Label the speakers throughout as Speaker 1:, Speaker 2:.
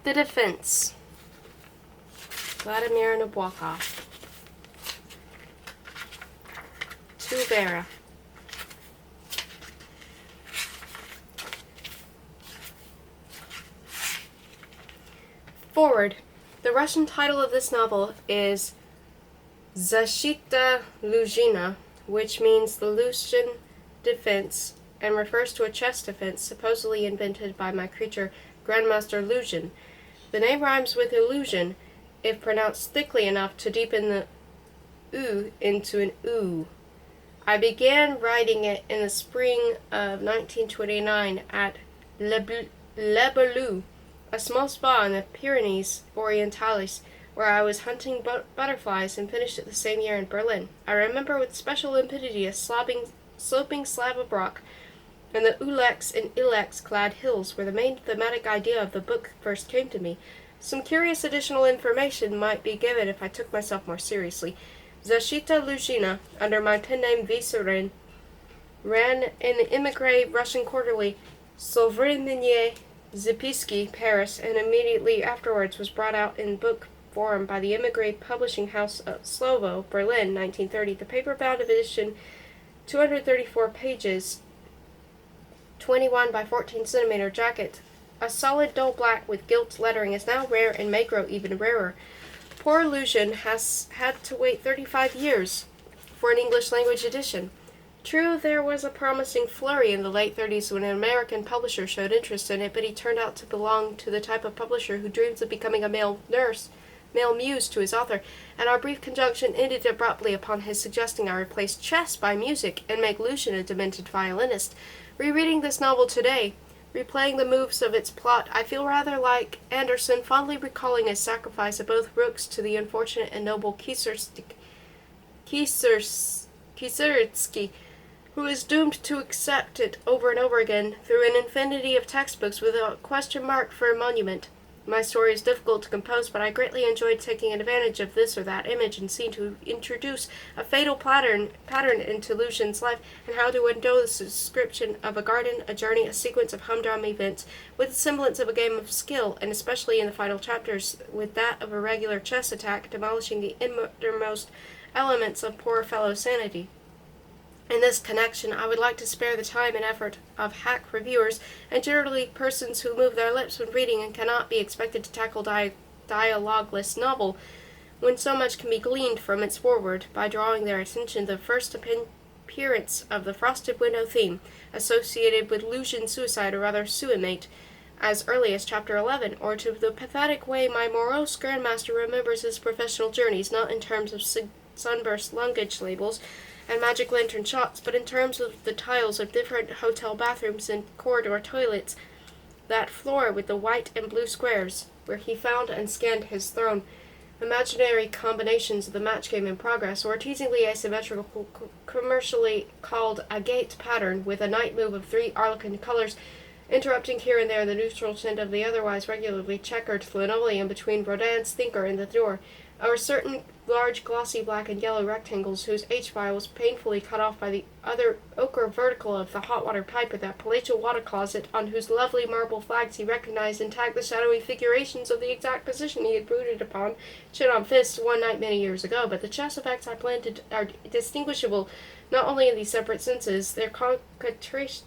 Speaker 1: The Defense. Vladimir Nabokov. To Vera. Forward. The Russian title of this novel is Zashita Luzhina, which means the Luzhin defense, and refers to a chess defense supposedly invented by my creature, Grandmaster Luzhin. The name rhymes with illusion, if pronounced thickly enough to deepen the U into an oo. I began writing it in the spring of 1929 at Le Belou, a small spa in the Pyrenees Orientales, where I was hunting butterflies, and finished it the same year in Berlin. I remember with special limpidity a sloping slab of rock, and the ulex and ilex-clad hills where the main thematic idea of the book first came to me. Some curious additional information might be given if I took myself more seriously. Zashita Luzhina, under my pen name Viserin, ran in the émigré Russian quarterly Sovremeniye Zapisky, Paris, and immediately afterwards was brought out in book form by the émigré publishing house of Slovo, Berlin, 1930. The paper-bound edition, 234 pages, 21 by 14 centimeter jacket, a solid dull black with gilt lettering, is now rare and may grow even rarer. Poor Luzhin has had to wait 35 years for an English-language edition. True, there was a promising flurry in the late 30s when an American publisher showed interest in it, but he turned out to belong to the type of publisher who dreams of becoming a male muse to his author, and our brief conjunction ended abruptly upon his suggesting I replace chess by music and make Luzhin a demented violinist. Rereading this novel today, replaying the moves of its plot, I feel rather like Anderson, fondly recalling his sacrifice of both rooks to the unfortunate and noble Kisirtsky, who is doomed to accept it over and over again through an infinity of textbooks with a question mark for a monument. My story is difficult to compose, but I greatly enjoyed taking advantage of this or that image and scene to introduce a fatal pattern into Luzhin's life, and how to endow the description of a garden, a journey, a sequence of humdrum events with the semblance of a game of skill, and especially in the final chapters with that of a regular chess attack, demolishing the innermost elements of poor fellow's sanity. In this connection, I would like to spare the time and effort of hack reviewers, and generally persons who move their lips when reading and cannot be expected to tackle dialogueless novel, when so much can be gleaned from its foreword, by drawing their attention to the first appearance of the frosted window theme, associated with Luzhin's suicide, or rather suimate, as early as chapter 11, or to the pathetic way my morose grandmaster remembers his professional journeys, not in terms of sunburst luggage labels and magic lantern shots, but in terms of the tiles of different hotel bathrooms and corridor toilets, that floor with the white and blue squares, where he found and scanned his throne, imaginary combinations of the match game in progress, or teasingly asymmetrical, commercially called agate pattern, with a night move of 3 Arlequin colors, interrupting here and there the neutral tint of the otherwise regularly checkered linoleum between Rodin's Thinker and the door, or certain large glossy black and yellow rectangles whose H-file was painfully cut off by the other ochre vertical of the hot water pipe of that palatial water closet, on whose lovely marble flags he recognized intact the shadowy figurations of the exact position he had brooded upon, chin on fist, one night many years ago. But the chess effects I planted are distinguishable not only in these separate senses, their concatenation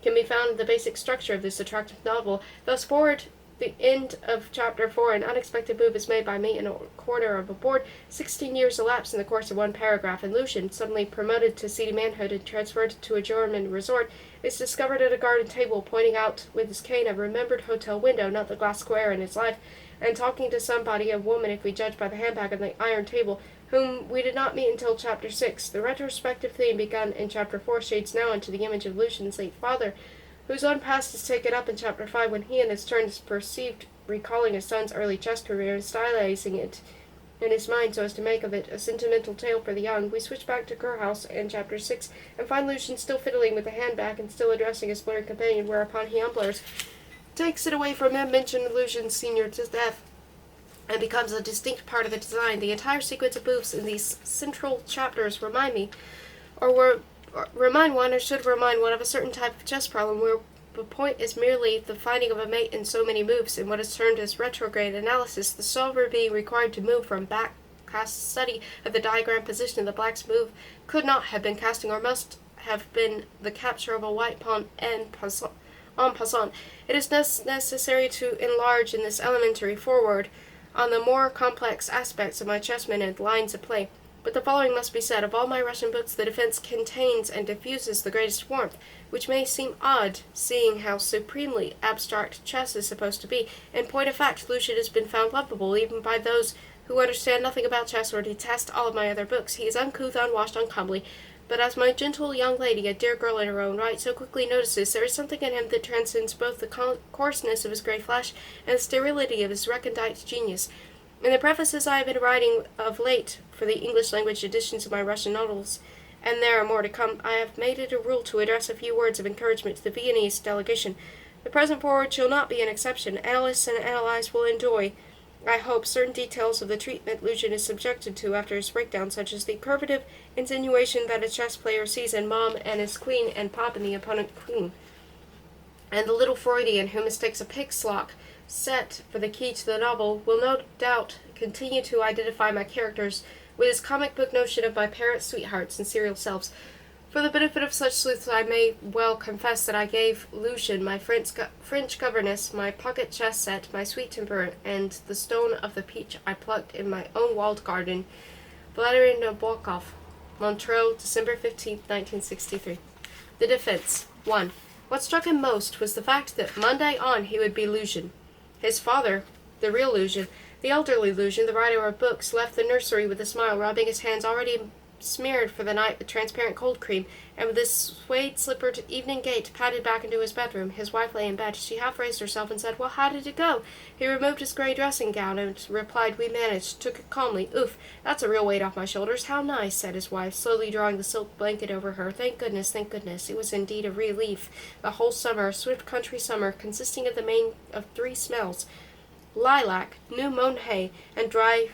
Speaker 1: can be found in the basic structure of this attractive novel. Thus, forward the end of chapter 4, an unexpected move is made by me in a corner of a board. 16 years elapse in the course of one paragraph, and Luzhin, suddenly promoted to seedy manhood and transferred to a German resort, is discovered at a garden table, pointing out with his cane a remembered hotel window, not the glass square in his life, and talking to somebody, a woman if we judge by the handbag on the iron table, whom we did not meet until chapter 6. The retrospective theme begun in chapter 4 shades now into the image of Luzhin's late father, whose own past is taken up in chapter 5 when he in his turn is perceived recalling his son's early chess career and stylizing it in his mind so as to make of it a sentimental tale for the young. We switch back to Kurhaus in chapter 6 and find Luzhin still fiddling with the handbag and still addressing his blurred companion, whereupon he umblers, takes it away from him, mentioned Luzhin's senior to death, and becomes a distinct part of the design. The entire sequence of moves in these central chapters remind one, or should remind one of a certain type of chess problem The point is merely the finding of a mate in so many moves in what is termed as retrograde analysis, the solver being required to move from backcast study of the diagram position of the black's move could not have been casting or must have been the capture of a white pawn en passant. It is necessary to enlarge in this elementary foreword on the more complex aspects of my chessmen and lines of play. But the following must be said: of all my Russian books, the defense contains and diffuses the greatest warmth, which may seem odd, seeing how supremely abstract chess is supposed to be. In point of fact, Luzhin has been found lovable even by those who understand nothing about chess or detest all of my other books. He is uncouth, unwashed, uncomely, but as my gentle young lady, a dear girl in her own right, so quickly notices, there is something in him that transcends both the coarseness of his grey flesh and the sterility of his recondite genius. In the prefaces I have been writing of late for the English language editions of my Russian novels, and there are more to come, I have made it a rule to address a few words of encouragement to the Viennese delegation. The present foreword shall not be an exception. Analysts and analyzed will enjoy, I hope, certain details of the treatment Luzhin is subjected to after his breakdown, such as the curvative insinuation that a chess player sees in Mom and his queen and Pop in the opponent queen, and the little Freudian who mistakes a pig's lock set for the key to the novel will no doubt continue to identify my characters with his comic book notion of my parrot sweethearts and serial selves. For the benefit of such sleuths, I may well confess that I gave Luzhin my French governess, my pocket chess set, my sweet temper, and the stone of the peach I plucked in my own walled garden. Vladimir Nabokov, Montreux, December 15th, 1963. The defense. 1. What struck him most was the fact that Monday on he would be Luzhin. His father, the real Luzhin, the elderly Luzhin, the writer of books, left the nursery with a smile, rubbing his hands already smeared for the night with transparent cold cream, and with his suede-slippered evening gait padded back into his bedroom. His wife lay in bed. She half raised herself and said, "Well, how did it go?" He removed his grey dressing gown and replied, "We managed," took it calmly. "Oof, that's a real weight off my shoulders. How nice," said his wife, slowly drawing the silk blanket over her. Thank goodness, thank goodness. It was indeed a relief. The whole summer, a swift country summer, consisting of the main of 3 smells: lilac, new mown hay, and dry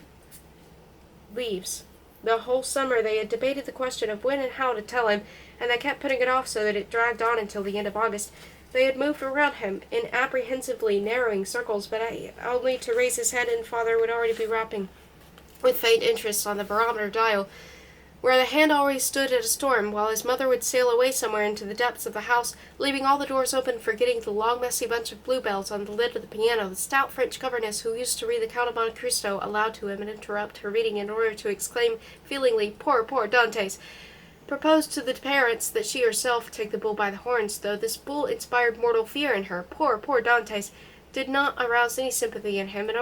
Speaker 1: leaves. The whole summer they had debated the question of when and how to tell him, and they kept putting it off so that it dragged on until the end of August. They had moved around him in apprehensively narrowing circles, but only to raise his head, and father would already be rapping with faint interest on the barometer dial, where the hand always stood at a storm, while his mother would sail away somewhere into the depths of the house, leaving all the doors open, forgetting the long messy bunch of bluebells on the lid of the piano. The stout French governess, who used to read the Count of Monte Cristo aloud to him and interrupt her reading in order to exclaim feelingly, "Poor, poor Dantes," proposed to the parents that she herself take the bull by the horns, though this bull inspired mortal fear in her. "Poor, poor Dantes," did not arouse any sympathy in him, and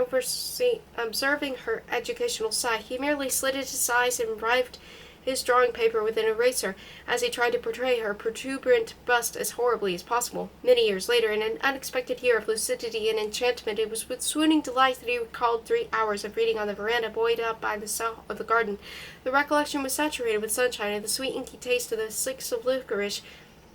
Speaker 1: observing her educational sigh, he merely slitted his eyes and rived his drawing paper with an eraser, as he tried to portray her protuberant bust as horribly as possible. Many years later, in an unexpected year of lucidity and enchantment, it was with swooning delight that he recalled 3 hours of reading on the veranda buoyed up by the south of the garden. The recollection was saturated with sunshine and the sweet inky taste of the sticks of licorice,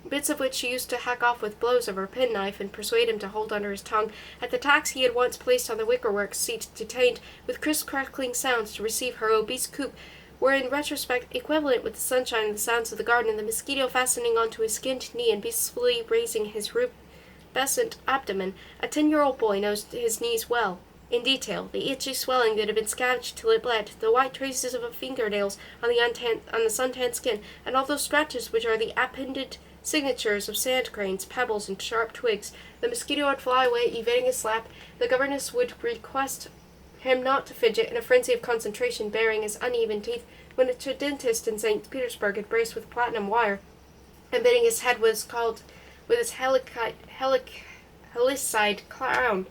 Speaker 1: bits of which she used to hack off with blows of her penknife and persuade him to hold under his tongue. At the tacks he had once placed on the wickerwork seat, detained with crisp crackling sounds to receive her obese coop, were in retrospect equivalent with the sunshine and the sounds of the garden, and the mosquito fastening onto his skinned knee and peacefully raising his rubescent abdomen. A 10-year-old boy knows his knees well, in detail, the itchy swelling that had been scratched till it bled, the white traces of fingernails on the suntanned skin, and all those scratches which are the appended signatures of sand grains, pebbles, and sharp twigs. The mosquito would fly away, evading his slap. The governess would request him not to fidget, in a frenzy of concentration, baring his uneven teeth, when a dentist in St. Petersburg had braced with platinum wire, and biting his head was called with his helicide crown.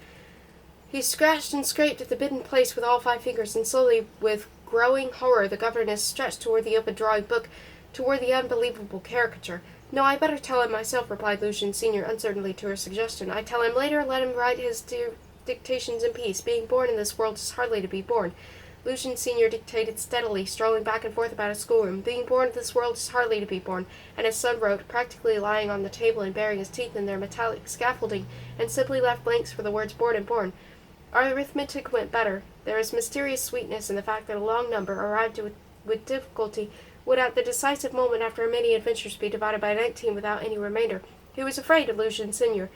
Speaker 1: He scratched and scraped at the bitten place with all 5 fingers, and slowly, with growing horror, the governess stretched toward the open drawing book, toward the unbelievable caricature. "No, I better tell him myself," replied Luzhin senior uncertainly to her suggestion. "I tell him later, let him write his dictations in peace. Being born in this world is hardly to be born." Luzhin senior dictated steadily, strolling back and forth about his schoolroom. "Being born in this world is hardly to be born," and his son wrote, practically lying on the table and baring his teeth in their metallic scaffolding, and simply left blanks for the words born and born. Our arithmetic went better. There is mysterious sweetness in the fact that a long number, arrived with difficulty, would at the decisive moment after many adventures be divided by 19 without any remainder. He was afraid of Luzhin Sr.,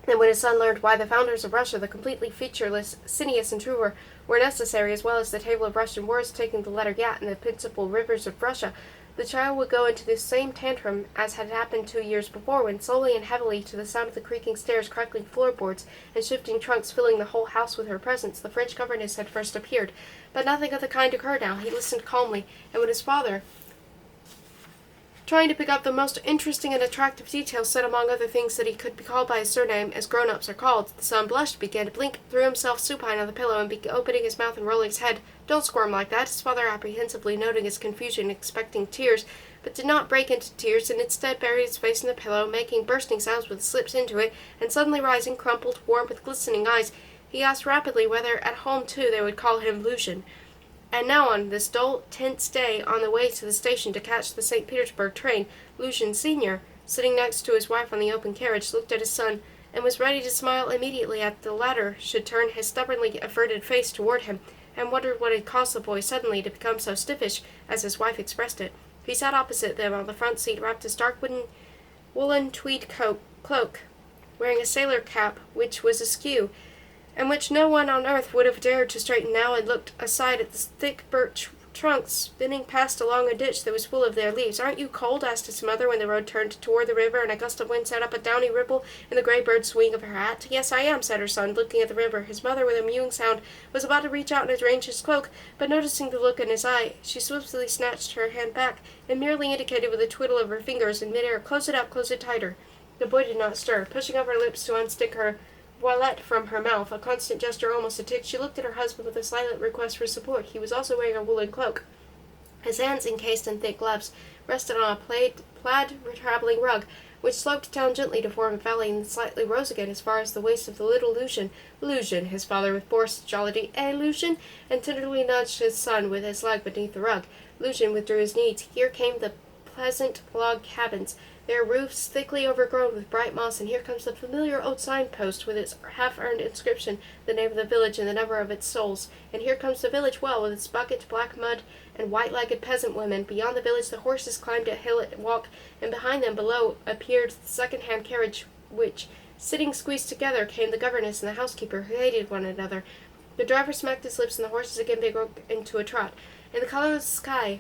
Speaker 1: and when his son learned why the founders of Russia, the completely featureless Cineas and Truber, were necessary, as well as the table of Russian words taking the letter Yat and the principal rivers of Russia, the child would go into the same tantrum as had happened 2 years before, when slowly and heavily, to the sound of the creaking stairs, crackling floorboards, and shifting trunks filling the whole house with her presence, the French governess had first appeared. But nothing of the kind occurred now. He listened calmly, and when his father, trying to pick up the most interesting and attractive details, said among other things that he could be called by his surname, as grown-ups are called, the son blushed, began to blink, threw himself supine on the pillow, and began opening his mouth and rolling his head. "Don't squirm like that," his father apprehensively noting his confusion, expecting tears, but did not break into tears, and instead buried his face in the pillow, making bursting sounds with his lips into it, and suddenly rising, crumpled, warm, with glistening eyes, he asked rapidly whether at home too they would call him Luzhin. And now on this dull, tense day, on the way to the station to catch the St. Petersburg train, Luzhin Sr., sitting next to his wife on the open carriage, looked at his son, and was ready to smile immediately at the latter should turn his stubbornly averted face toward him, and wondered what had caused the boy suddenly to become so stiffish, as his wife expressed it. He sat opposite them on the front seat, wrapped his dark woolen tweed cloak, wearing a sailor cap which was askew, and which no one on earth would have dared to straighten now, and looked aside at the thick birch trunks spinning past along a ditch that was full of their leaves. "Aren't you cold?" asked his mother when the road turned toward the river and a gust of wind set up a downy ripple in the gray bird's swing of her hat. "Yes, I am," said her son, looking at the river. His mother, with a mewing sound, was about to reach out and arrange his cloak, but noticing the look in his eye, she swiftly snatched her hand back and merely indicated with a twiddle of her fingers in mid-air, "Close it up, close it tighter." The boy did not stir. Pushing up her lips to unstick her voilette from her mouth, a constant gesture, almost a tick, she looked at her husband with a silent request for support. He was also wearing a woolen cloak. His hands, encased in thick gloves, rested on a plaid traveling rug, which sloped down gently to form a valley and slightly rose again as far as the waist of the little Luzhin. "Luzhin," his father with forced jollity, "eh, Luzhin?" and tenderly nudged his son with his leg beneath the rug. Luzhin withdrew his knees. Here came the pleasant log cabins, their roofs thickly overgrown with bright moss, and here comes the familiar old signpost with its half-earned inscription, the name of the village and the number of its souls. And here comes the village well, with its bucket, black mud, and white-legged peasant women. Beyond the village the horses climbed a hill at walk, and behind them below appeared the second-hand carriage, which, sitting squeezed together, came the governess and the housekeeper, who hated one another. The driver smacked his lips, and the horses again broke into a trot. In the colorless sky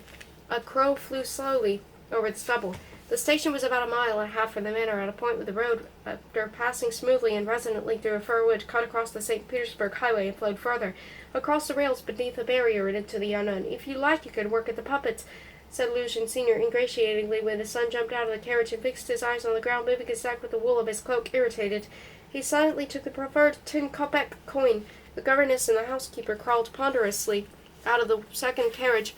Speaker 1: a crow flew slowly over the stubble. The station was about a mile and a half from the manor, at a point where the road, after passing smoothly and resonantly through a fir wood, cut across the St. Petersburg highway and flowed farther, across the rails beneath a barrier and into the unknown. "If you like, you could work at the puppets," said Luzhin Sr. ingratiatingly when his son jumped out of the carriage and fixed his eyes on the ground, moving his neck with the wool of his cloak, irritated. He silently took the proffered 10-kopeck coin. The governess and the housekeeper crawled ponderously out of the second carriage,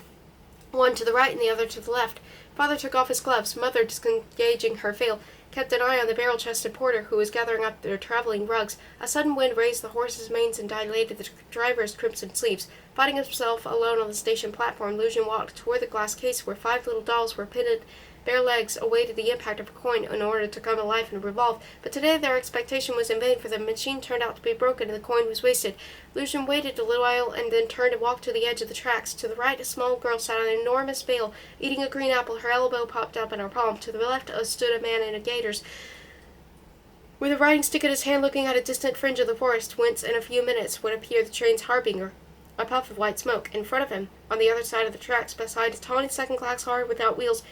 Speaker 1: one to the right and the other to the left. Father took off his gloves. Mother, disengaging her veil, kept an eye on the barrel-chested porter, who was gathering up their traveling rugs. A sudden wind raised the horses' manes and dilated the driver's crimson sleeves. Finding himself alone on the station platform, Luzhin walked toward the glass case where 5 little dolls were pitted. Bare legs awaited the impact of a coin in order to come alive and revolve, but today their expectation was in vain, for the machine turned out to be broken and the coin was wasted. Luzhin waited a little while and then turned and walked to the edge of the tracks. To the right a small girl sat on an enormous bale, eating a green apple, her elbow popped up in her palm. To the left stood a man in gaiters, with a riding stick in his hand, looking at a distant fringe of the forest, whence in a few minutes would appear the train's harbinger, a puff of white smoke. In front of him, on the other side of the tracks, beside a tawny second-class car without wheels,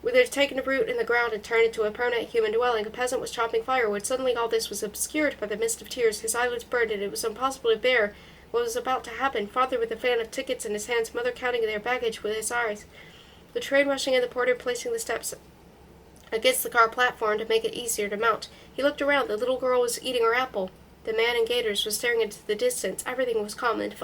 Speaker 1: which had taken root in the ground and turned into a permanent human dwelling, a peasant was chopping firewood. Suddenly all this was obscured by the mist of tears. His eyelids burned, and it was impossible to bear what was about to happen. Father with a fan of tickets in his hands, mother counting their baggage with his eyes. The train rushing in, the porter placing the steps against the car platform to make it easier to mount. He looked around. The little girl was eating her apple. The man in gaiters was staring into the distance. Everything was calm, and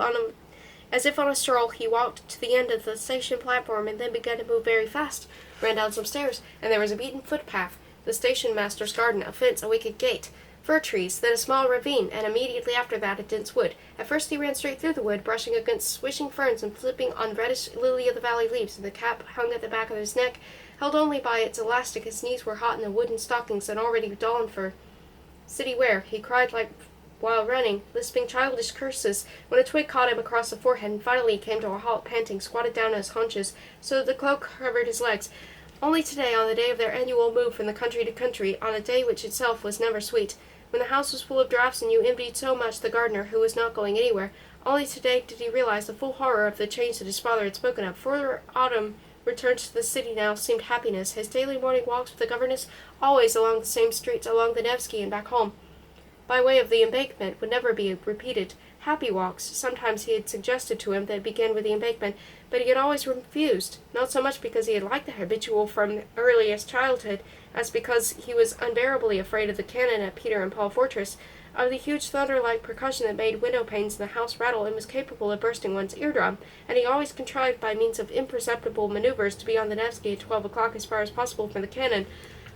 Speaker 1: as if on a stroll, he walked to the end of the station platform and then began to move very fast, ran down some stairs, and there was a beaten footpath, the station-master's garden, a fence, a wicket gate, fir trees, then a small ravine, and immediately after that a dense wood. At first he ran straight through the wood, brushing against swishing ferns and slipping on reddish lily-of-the-valley leaves, and the cap hung at the back of his neck, held only by its elastic. His knees were hot in the wooden stockings and already dull for city wear. He cried like while running, lisping childish curses, when a twig caught him across the forehead, and finally he came to a halt, panting, squatted down on his haunches, so that the cloak covered his legs. Only today, on the day of their annual move from the country to country, on a day which itself was never sweet, when the house was full of draughts and you envied so much the gardener who was not going anywhere, only today did he realize the full horror of the change that his father had spoken of. For autumn return to the city now seemed happiness. His daily morning walks with the governess, always along the same streets, along the Nevsky and back home, by way of the embankment, would never be repeated. Happy walks. Sometimes he had suggested to him that it began with the embankment, but he had always refused, not so much because he had liked the habitual from earliest childhood, as because he was unbearably afraid of the cannon at Peter and Paul Fortress, of the huge thunder-like percussion that made window panes in the house rattle and was capable of bursting one's eardrum, and he always contrived by means of imperceptible maneuvers to be on the Nevsky at 12 o'clock as far as possible from the cannon,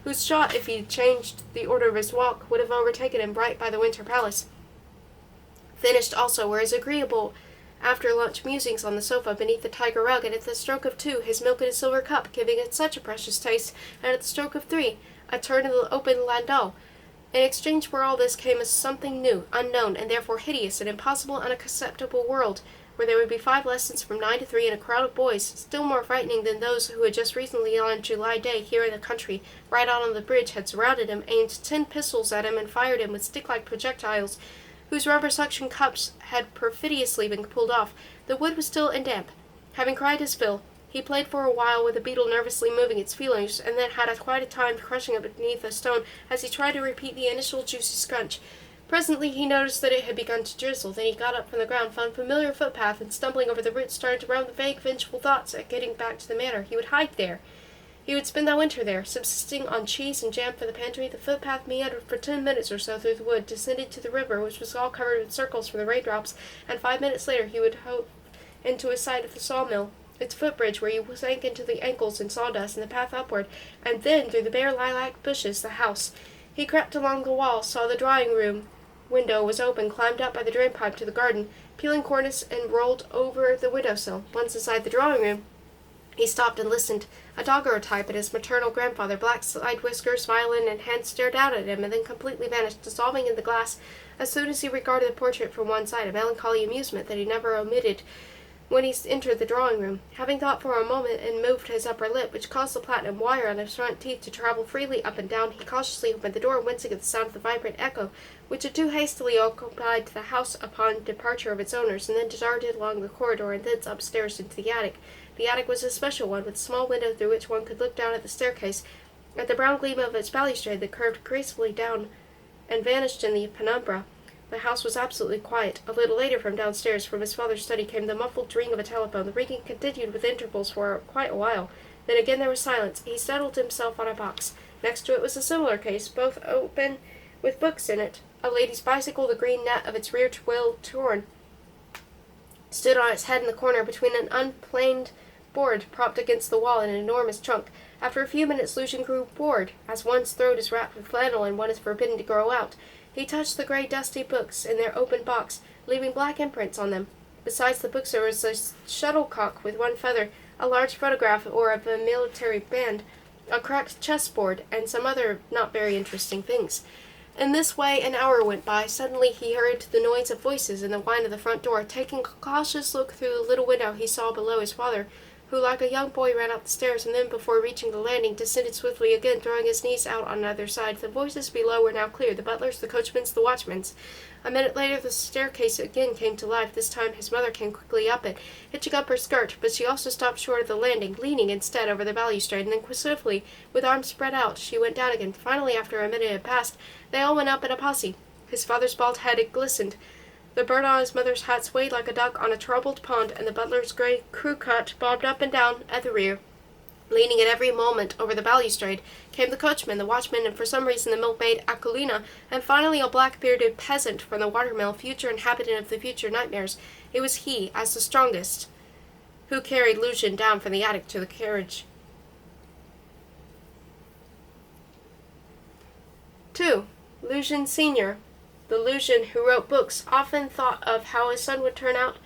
Speaker 1: whose shot, if he changed the order of his walk, would have overtaken him right by the Winter Palace. Finished also were his agreeable after-lunch musings on the sofa beneath the tiger rug, and at the stroke of 2, his milk in a silver cup, giving it such a precious taste, and at the stroke of 3, a turn in the open landau. In exchange for all this came a something new, unknown, and therefore hideous, an impossible, unacceptable world, where there would be 5 lessons from 9 to 3 and a crowd of boys, still more frightening than those who had just recently on a July day here in the country, right out on the bridge, had surrounded him, aimed 10 pistols at him, and fired him with stick-like projectiles, whose rubber suction cups had perfidiously been pulled off. The wood was still and damp. Having cried his fill, he played for a while with a beetle nervously moving its feelers, and then had quite a time crushing it beneath a stone as he tried to repeat the initial juicy scrunch. Presently he noticed that it had begun to drizzle. Then he got up from the ground, found a familiar footpath, and stumbling over the roots started to round the vague, vengeful thoughts at getting back to the manor. He would hide there. He would spend that winter there, subsisting on cheese and jam for the pantry. The footpath meandered for 10 minutes or so through the wood, descended to the river, which was all covered with circles from the raindrops, and 5 minutes later he would hove into a sight of the sawmill, its footbridge where he sank into the ankles in sawdust, and the path upward, and then, through the bare lilac bushes, the house. He crept along the wall, saw the drawing-room window was open, climbed up by the drain-pipe to the garden, peeling cornice, and rolled over the window-sill. Once inside the drawing-room, he stopped and listened. A daguerreotype and his maternal grandfather, black side whiskers, violin in hand, stared out at him, and then completely vanished, dissolving in the glass as soon as he regarded the portrait from one side, a melancholy amusement that he never omitted when he entered the drawing-room. Having thought for a moment and moved his upper lip, which caused the platinum wire on his front teeth to travel freely up and down, he cautiously opened the door, wincing at the sound of the vibrant echo, which had too hastily occupied the house upon departure of its owners, and then darted along the corridor and thence upstairs into the attic. The attic was a special one, with a small window through which one could look down at the staircase, at the brown gleam of its balustrade that curved gracefully down and vanished in the penumbra. The house was absolutely quiet. A little later, from downstairs, from his father's study, came the muffled ring of a telephone. The ringing continued with intervals for quite a while. Then again there was silence. He settled himself on a box. Next to it was a similar case, both open, with books in it. A lady's bicycle, the green net of its rear wheel torn, stood on its head in the corner between an unplaned board propped against the wall and an enormous trunk. After a few minutes Luzhin grew bored, as one's throat is wrapped with flannel and one is forbidden to grow out. He touched the grey dusty books in their open box, leaving black imprints on them. Besides the books there was a shuttlecock with one feather, a large photograph of a military band, a cracked chessboard, and some other not very interesting things. In this way an hour went by. Suddenly he heard the noise of voices and the whine of the front door. Taking a cautious look through the little window, he saw below his father, who like a young boy ran up the stairs, and then, before reaching the landing, descended swiftly again, throwing his knees out on either side. The voices below were now clear, the butler's, the coachman's, the watchman's. A minute later the staircase again came to life. This time his mother came quickly up it, hitching up her skirt, but she also stopped short of the landing, leaning instead over the balustrade, and then swiftly, with arms spread out, she went down again. Finally, after a minute had passed, they all went up in a posse. His father's bald head had glistened. The bird on his mother's hat swayed like a duck on a troubled pond, and the butler's grey crew cut bobbed up and down at the rear. Leaning at every moment over the balustrade came the coachman, the watchman, and for some reason the milkmaid Akulina, and finally a black-bearded peasant from the watermill, future inhabitant of the future nightmares. It was he, as the strongest, who carried Luzhin down from the attic to the carriage. 2. Luzhin Sr. The Luzhin who wrote books often thought of how his son would turn out.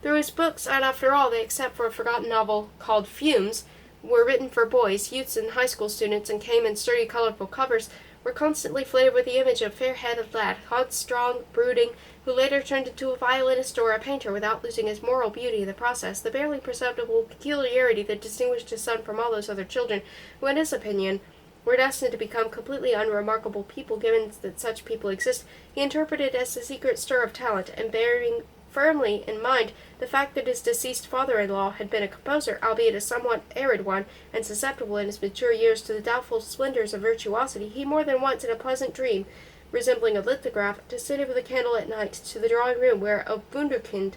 Speaker 1: Through his books, and after all, they, except for a forgotten novel called Fumes, were written for boys, youths, and high school students, and came in sturdy, colorful covers, were constantly flitted with the image of a fair-headed lad, headstrong, brooding, who later turned into a violinist or a painter without losing his moral beauty in the process, the barely perceptible peculiarity that distinguished his son from all those other children who, in his opinion, were destined to become completely unremarkable people, given that such people exist, he interpreted as the secret stir of talent, and bearing firmly in mind the fact that his deceased father-in-law had been a composer, albeit a somewhat arid one, and susceptible in his mature years to the doubtful splendors of virtuosity, he more than once in a pleasant dream, resembling a lithograph, descended with a candle at night to the drawing-room where a wunderkind,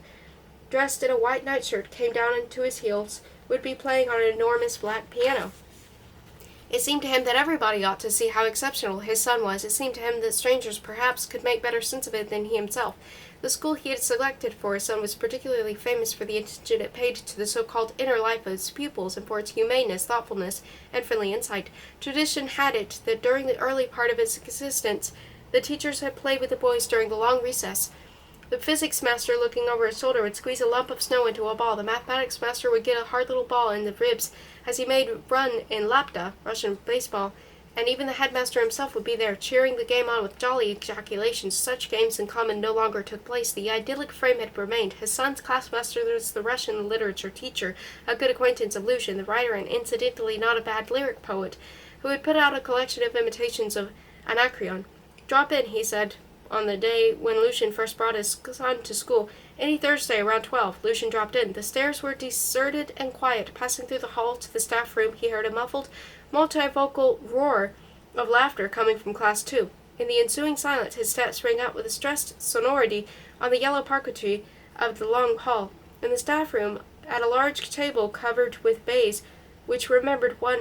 Speaker 1: dressed in a white nightshirt, came down into his heels, would be playing on an enormous black piano. It seemed to him that everybody ought to see how exceptional his son was. It seemed to him that strangers perhaps could make better sense of it than he himself. The school he had selected for his son was particularly famous for the attention it paid to the so-called inner life of its pupils and for its humaneness, thoughtfulness, and friendly insight. Tradition had it that during the early part of its existence, the teachers had played with the boys during the long recess. The physics master, looking over his shoulder, would squeeze a lump of snow into a ball. The mathematics master would get a hard little ball in the ribs as he made run in lapta, Russian baseball, and even the headmaster himself would be there, cheering the game on with jolly ejaculations. Such games in common no longer took place. The idyllic frame had remained. His son's classmaster was the Russian literature teacher, a good acquaintance of Luzhin, the writer and incidentally not a bad lyric poet, who had put out a collection of imitations of Anacreon. "Drop in," he said, on the day when Luzhin first brought his son to school. Any Thursday around 12, Luzhin dropped in. The stairs were deserted and quiet. Passing through the hall to the staff room, he heard a muffled, multivocal roar of laughter coming from Class 2. In the ensuing silence, his steps rang out with a stressed sonority on the yellow parquetry of the long hall. In the staff room, at a large table covered with baize, which remembered one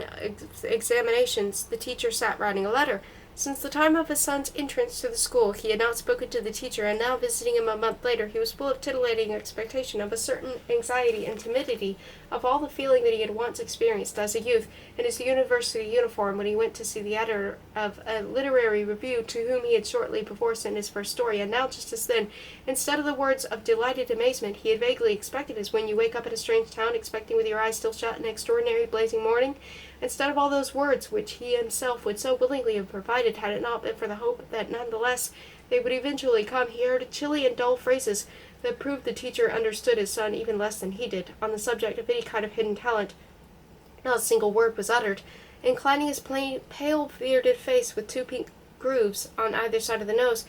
Speaker 1: examinations, the teacher sat writing a letter. Since the time of his son's entrance to the school, he had not spoken to the teacher, and now visiting him a month later, he was full of titillating expectation, of a certain anxiety and timidity, of all the feeling that he had once experienced as a youth in his university uniform when he went to see the editor of a literary review to whom he had shortly before sent his first story, and now just as then, instead of the words of delighted amazement he had vaguely expected, as when you wake up in a strange town expecting with your eyes still shut an extraordinary blazing morning, instead of all those words which he himself would so willingly have provided had it not been for the hope that nonetheless they would eventually come, he heard chilly and dull phrases that proved the teacher understood his son even less than he did. On the subject of any kind of hidden talent, not a single word was uttered. Inclining his pale bearded face with two pink grooves on either side of the nose,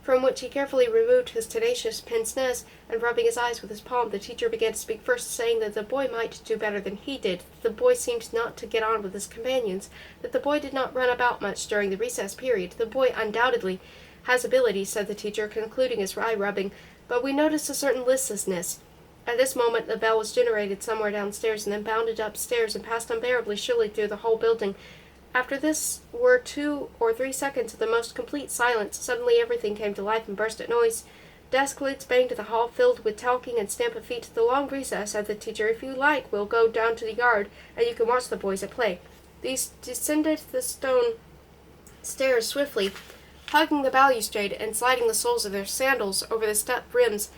Speaker 1: from which he carefully removed his tenacious pince-nez, and rubbing his eyes with his palm, the teacher began to speak, first saying that the boy might do better than he did, that the boy seemed not to get on with his companions, that the boy did not run about much during the recess period. "The boy undoubtedly has ability," said the teacher, concluding his eye-rubbing, "but we noticed a certain listlessness." At this moment the bell was generated somewhere downstairs, and then bounded upstairs and passed unbearably shrilly through the whole building. After this were 2 or 3 seconds of the most complete silence. Suddenly everything came to life and burst at noise. Desk lids banged, the hall filled with talking and stamp of feet. "The long recess," said the teacher. "If you like, we'll go down to the yard, and you can watch the boys at play." These descended the stone stairs swiftly, hugging the balustrade and sliding the soles of their sandals over the step rims,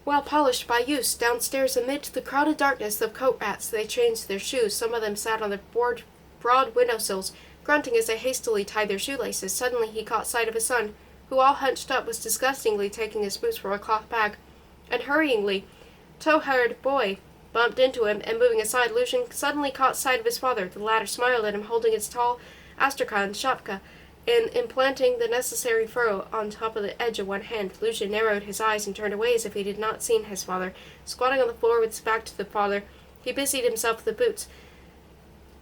Speaker 1: well polished by use. Downstairs, amid the crowded darkness of coat rats, they changed their shoes. Some of them sat on the broad windowsills, grunting as they hastily tied their shoelaces. Suddenly he caught sight of his son, who, all hunched up, was disgustingly taking his boots from a cloth bag, and hurryingly, tow-haired boy bumped into him, and moving aside, Luzhin suddenly caught sight of his father. The latter smiled at him, holding his tall astrakhan shapka, and implanting the necessary furrow on top of the edge of one hand. Luzhin narrowed his eyes and turned away as if he did not see his father. Squatting on the floor with his back to the father, he busied himself with the boots.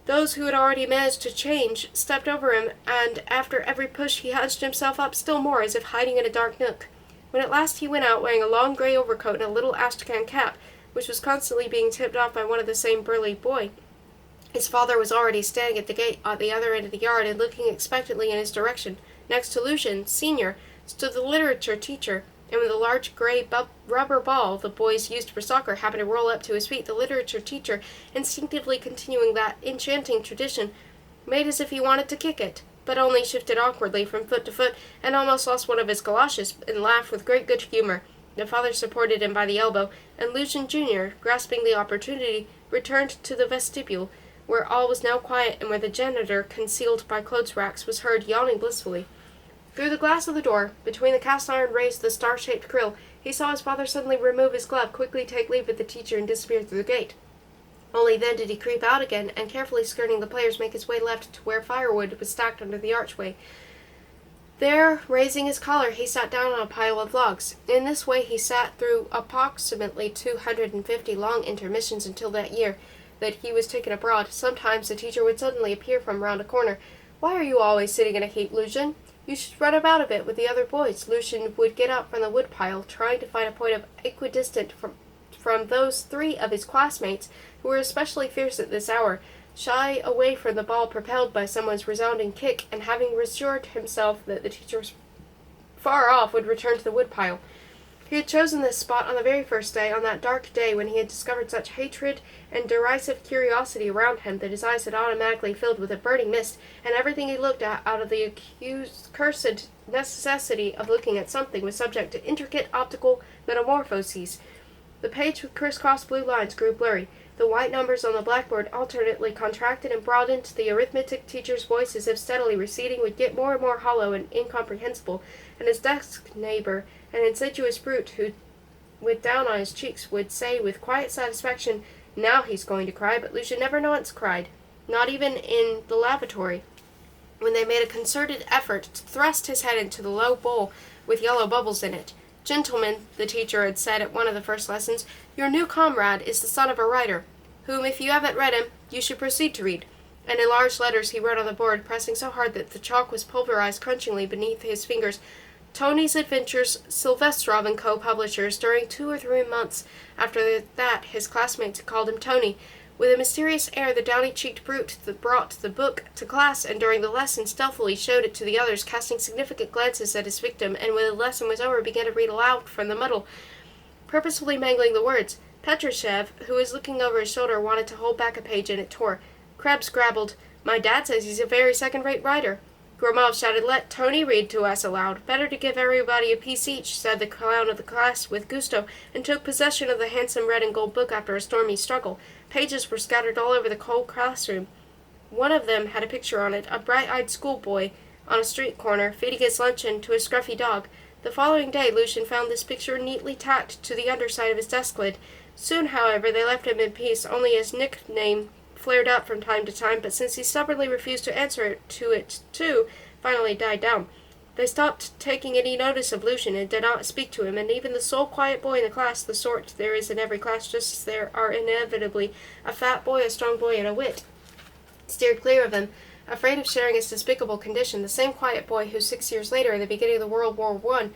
Speaker 1: Those who had already managed to change stepped over him, and after every push he hunched himself up still more, as if hiding in a dark nook. When at last he went out, wearing a long grey overcoat and a little astrakhan cap, which was constantly being tipped off by one of the same burly boy, his father was already standing at the gate at the other end of the yard and looking expectantly in his direction. Next to Luzhin, senior, stood the literature teacher, and when the large grey rubber ball the boys used for soccer happened to roll up to his feet, the literature teacher, instinctively continuing that enchanting tradition, made as if he wanted to kick it, but only shifted awkwardly from foot to foot, and almost lost one of his galoshes, and laughed with great good humour. The father supported him by the elbow, and Luzhin Jr., grasping the opportunity, returned to the vestibule, where all was now quiet and where the janitor, concealed by clothes racks, was heard yawning blissfully. Through the glass of the door, between the cast-iron rays of the star-shaped grill, he saw his father suddenly remove his glove, quickly take leave of the teacher, and disappear through the gate. Only then did he creep out again, and carefully skirting the players make his way left to where firewood was stacked under the archway. There, raising his collar, he sat down on a pile of logs. In this way he sat through approximately 250 long intermissions until that year that he was taken abroad. Sometimes the teacher would suddenly appear from round a corner. "Why are you always sitting in a heap, Luzhin? You should run about a bit with the other boys." Luzhin would get up from the woodpile, trying to find a point of equidistant from those three of his classmates who were especially fierce at this hour, shy away from the ball propelled by someone's resounding kick, and having assured himself that the teacher was far off, would return to the woodpile. He had chosen this spot on the very first day, on that dark day when he had discovered such hatred and derisive curiosity around him that his eyes had automatically filled with a burning mist, and everything he looked at out of the cursed necessity of looking at something was subject to intricate optical metamorphoses. The page with crisscrossed blue lines grew blurry. The white numbers on the blackboard alternately contracted and broadened. The arithmetic teacher's voice, as if steadily receding, would get more and more hollow and incomprehensible, and his desk neighbor, an insidious brute who, with down on his cheeks, would say with quiet satisfaction, "Now he's going to cry," but Luzhin never once cried, not even in the lavatory, when they made a concerted effort to thrust his head into the low bowl with yellow bubbles in it. "Gentlemen," the teacher had said at one of the first lessons, "your new comrade is the son of a writer, whom, if you haven't read him, you should proceed to read." And in large letters he wrote on the board, pressing so hard that the chalk was pulverized crunchingly beneath his fingers, "Tony's Adventures, Silvestrov & Co. Publishers." During 2 or 3 months after that his classmates called him Tony. With a mysterious air, the downy-cheeked brute that brought the book to class, and during the lesson stealthily showed it to the others, casting significant glances at his victim, and when the lesson was over began to read aloud from the muddle, purposefully mangling the words. Petrushev, who was looking over his shoulder, wanted to hold back a page, and it tore. Krebs grabbled, "My dad says he's a very second-rate writer." Gromov shouted, "Let Tony read to us aloud." "Better to give everybody a piece each," said the clown of the class with gusto, and took possession of the handsome red and gold book after a stormy struggle. Pages were scattered all over the cold classroom. One of them had a picture on it, a bright-eyed schoolboy on a street corner, feeding his luncheon to a scruffy dog. The following day Luzhin found this picture neatly tacked to the underside of his desk lid. Soon, however, they left him in peace. Only his nickname flared up from time to time, but since he stubbornly refused to answer to it too, finally died down. They stopped taking any notice of Luzhin and did not speak to him, and even the sole quiet boy in the class, the sort there is in every class, just as there are inevitably a fat boy, a strong boy, and a wit, steered clear of them, afraid of sharing his despicable condition. The same quiet boy who 6 years later, in the beginning of the World War I,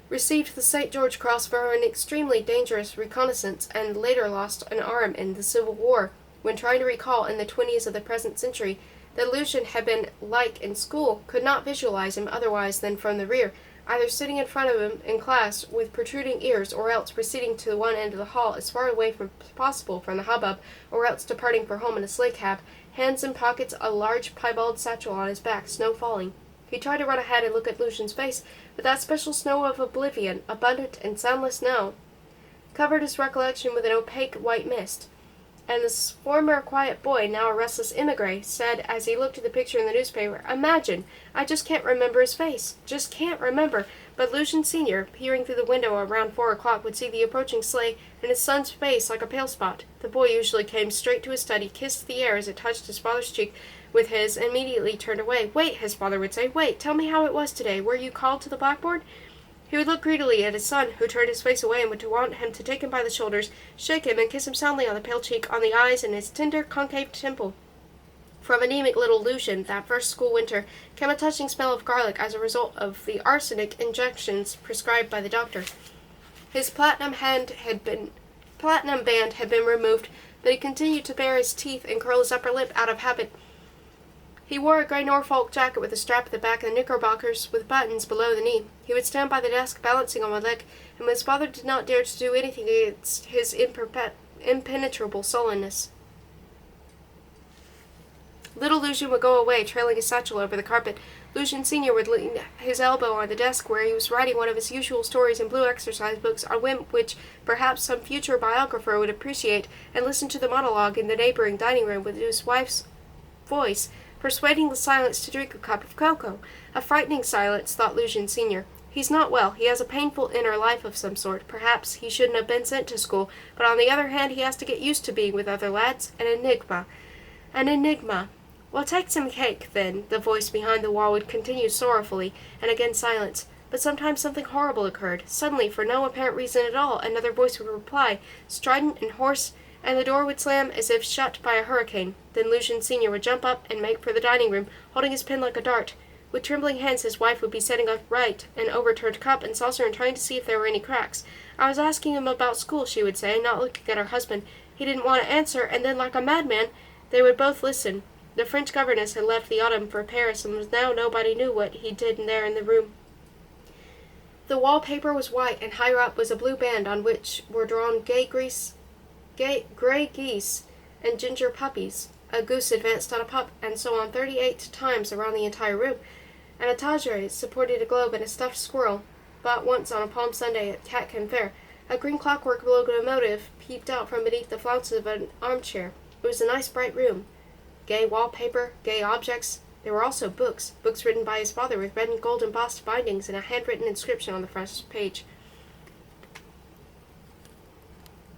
Speaker 1: received the St. George Cross for an extremely dangerous reconnaissance, and later lost an arm in the Civil War, when trying to recall in the 20s of the present century that Luzhin had been like in school, could not visualize him otherwise than from the rear, either sitting in front of him in class with protruding ears, or else proceeding to one end of the hall as far away as possible from the hubbub, or else departing for home in a sleigh cab, hands in pockets, a large piebald satchel on his back, snow falling. He tried to run ahead and look at Luzhin's face, but that special snow of oblivion, abundant and soundless snow, covered his recollection with an opaque white mist. And this former quiet boy, now a restless émigré, said as he looked at the picture in the newspaper, "Imagine! I just can't remember his face. Just can't remember." But Luzhin Sr., peering through the window around 4 o'clock, would see the approaching sleigh and his son's face like a pale spot. The boy usually came straight to his study, kissed the air as it touched his father's cheek with his, and immediately turned away. "Wait," his father would say, "wait, tell me how it was today. Were you called to the blackboard?" He would look greedily at his son, who turned his face away and would want him to take him by the shoulders, shake him, and kiss him soundly on the pale cheek, on the eyes, and his tender, concave temple. From anemic little Luzhin, that first school winter, came a touching smell of garlic as a result of the arsenic injections prescribed by the doctor. His platinum band had been removed, but he continued to bare his teeth and curl his upper lip out of habit. He wore a grey Norfolk jacket with a strap at the back and knickerbockers with buttons below the knee. He would stand by the desk, balancing on one leg, and his father did not dare to do anything against his impenetrable sullenness. Little Luzhin would go away, trailing his satchel over the carpet. Luzhin Sr. would lean his elbow on the desk where he was writing one of his usual stories in blue exercise books on whim which perhaps some future biographer would appreciate, and listen to the monologue in the neighboring dining room with his wife's voice, persuading the silence to drink a cup of cocoa. A frightening silence, thought Luzhin Sr. He's not well. He has a painful inner life of some sort. Perhaps he shouldn't have been sent to school, but on the other hand he has to get used to being with other lads. An enigma. An enigma. Well, take some cake, then, the voice behind the wall would continue sorrowfully, and again silence. But sometimes something horrible occurred. Suddenly, for no apparent reason at all, another voice would reply, strident and hoarse, and the door would slam as if shut by a hurricane. Then Luzhin Sr. would jump up and make for the dining room, holding his pen like a dart. With trembling hands his wife would be setting upright an overturned cup and saucer and trying to see if there were any cracks. I was asking him about school, she would say, not looking at her husband. He didn't want to answer, and then, like a madman, they would both listen. The French governess had left the autumn for Paris, and now nobody knew what he did there in the room. The wallpaper was white, and higher up was a blue band on which were drawn gray geese and ginger puppies. A goose advanced on a pup, and so on 38 times around the entire room. An étagère supported a globe and a stuffed squirrel, bought once on a Palm Sunday at Catkin Fair. A green clockwork locomotive peeped out from beneath the flounces of an armchair. It was a nice bright room. Gay wallpaper, gay objects. There were also books written by his father with red and gold embossed bindings and a handwritten inscription on the front page.